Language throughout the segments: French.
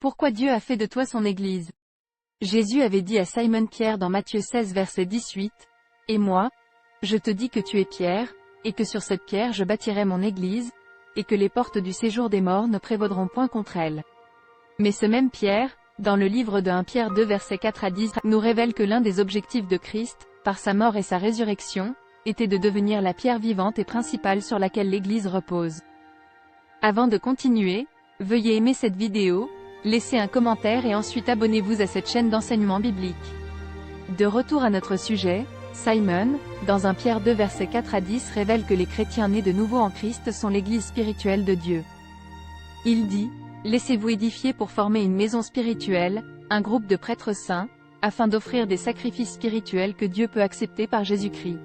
Pourquoi Dieu a fait de toi son Église? Jésus avait dit à Simon-Pierre dans Matthieu 16 verset 18, « Et moi, je te dis que tu es Pierre, et que sur cette pierre je bâtirai mon Église, et que les portes du séjour des morts ne prévaudront point contre elle. » Mais ce même Pierre, dans le livre de 1 Pierre 2 versets 4 à 10, nous révèle que l'un des objectifs de Christ, par sa mort et sa résurrection, était de devenir la pierre vivante et principale sur laquelle l'Église repose. Avant de continuer, veuillez aimer cette vidéo, laissez un commentaire et ensuite abonnez-vous à cette chaîne d'enseignement biblique. De retour à notre sujet, Simon, dans 1 Pierre 2 versets 4 à 10 révèle que les chrétiens nés de nouveau en Christ sont l'Église spirituelle de Dieu. Il dit, « Laissez-vous édifier pour former une maison spirituelle, un groupe de prêtres saints, afin d'offrir des sacrifices spirituels que Dieu peut accepter par Jésus-Christ. »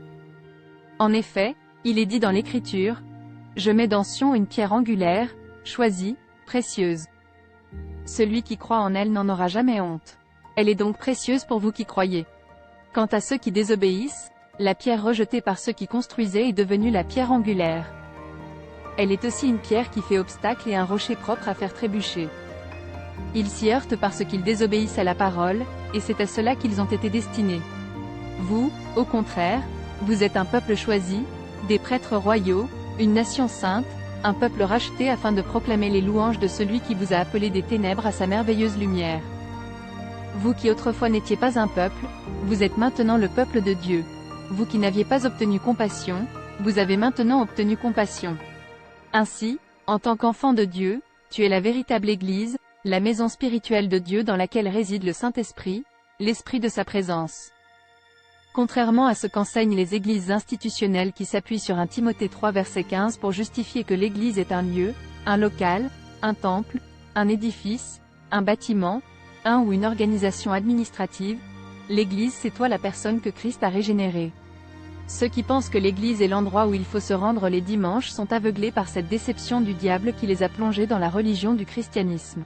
En effet, il est dit dans l'Écriture, « Je mets dans Sion une pierre angulaire, choisie, précieuse. Celui qui croit en elle n'en aura jamais honte. » Elle est donc précieuse pour vous qui croyez. Quant à ceux qui désobéissent, la pierre rejetée par ceux qui construisaient est devenue la pierre angulaire. Elle est aussi une pierre qui fait obstacle et un rocher propre à faire trébucher. Ils s'y heurtent parce qu'ils désobéissent à la parole, et c'est à cela qu'ils ont été destinés. Vous, au contraire, vous êtes un peuple choisi, des prêtres royaux, une nation sainte, un peuple racheté afin de proclamer les louanges de celui qui vous a appelé des ténèbres à sa merveilleuse lumière. Vous qui autrefois n'étiez pas un peuple, vous êtes maintenant le peuple de Dieu. Vous qui n'aviez pas obtenu compassion, vous avez maintenant obtenu compassion. Ainsi, en tant qu'enfant de Dieu, tu es la véritable Église, la maison spirituelle de Dieu dans laquelle réside le Saint-Esprit, l'Esprit de sa présence. Contrairement à ce qu'enseignent les églises institutionnelles qui s'appuient sur 1 Timothée 3 verset 15 pour justifier que l'Église est un lieu, un local, un temple, un édifice, un bâtiment, un ou une organisation administrative, l'Église c'est toi la personne que Christ a régénérée. Ceux qui pensent que l'Église est l'endroit où il faut se rendre les dimanches sont aveuglés par cette déception du diable qui les a plongés dans la religion du christianisme.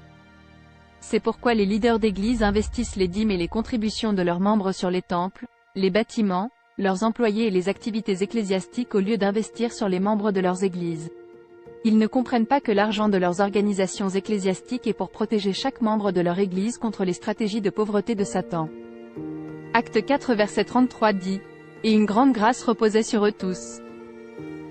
C'est pourquoi les leaders d'Église investissent les dîmes et les contributions de leurs membres sur les temples, les bâtiments, leurs employés et les activités ecclésiastiques au lieu d'investir sur les membres de leurs églises. Ils ne comprennent pas que l'argent de leurs organisations ecclésiastiques est pour protéger chaque membre de leur église contre les stratégies de pauvreté de Satan. Acte 4 verset 33 dit, « Et une grande grâce reposait sur eux tous.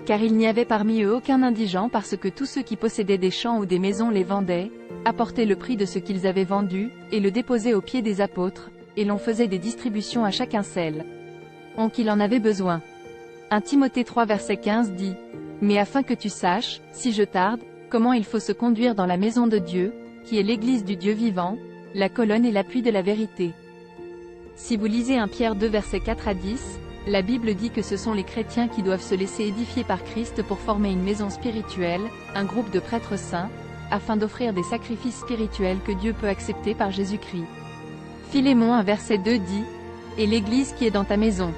Car il n'y avait parmi eux aucun indigent parce que tous ceux qui possédaient des champs ou des maisons les vendaient, apportaient le prix de ce qu'ils avaient vendu, et le déposaient aux pieds des apôtres, et l'on faisait des distributions à chacun selon qu'il en avait besoin. » 1 Timothée 3 verset 15 dit, « Mais afin que tu saches, si je tarde, comment il faut se conduire dans la maison de Dieu, qui est l'Église du Dieu vivant, la colonne et l'appui de la vérité. » Si vous lisez 1 Pierre 2 verset 4 à 10, la Bible dit que ce sont les chrétiens qui doivent se laisser édifier par Christ pour former une maison spirituelle, un groupe de prêtres saints, afin d'offrir des sacrifices spirituels que Dieu peut accepter par Jésus-Christ. Philémon 1 verset 2 dit, « Et l'Église qui est dans ta maison. »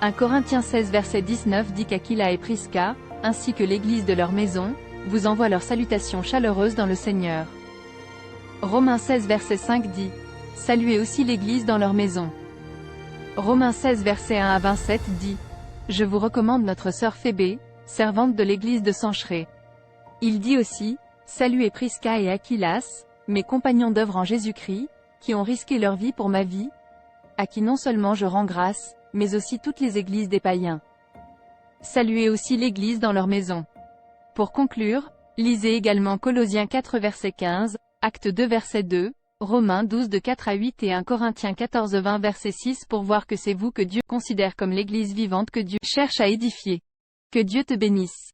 1 Corinthiens 16 verset 19 dit qu'Aquila et Prisca, ainsi que l'Église de leur maison, vous envoient leurs salutations chaleureuses dans le Seigneur. Romains 16 verset 5 dit, « Saluez aussi l'Église dans leur maison. » Romains 16 verset 1 à 27 dit, « Je vous recommande notre sœur Phébé, servante de l'Église de Cenchréa. » Il dit aussi, « Saluez Prisca et Aquilas, mes compagnons d'œuvre en Jésus-Christ, qui ont risqué leur vie pour ma vie, à qui non seulement je rends grâce, mais aussi toutes les églises des païens. Saluez aussi l'Église dans leur maison. » Pour conclure, lisez également Colossiens 4 verset 15, Actes 2 verset 2, Romains 12 de 4 à 8 et 1 Corinthiens 14 20 verset 6 pour voir que c'est vous que Dieu considère comme l'Église vivante que Dieu cherche à édifier. Que Dieu te bénisse.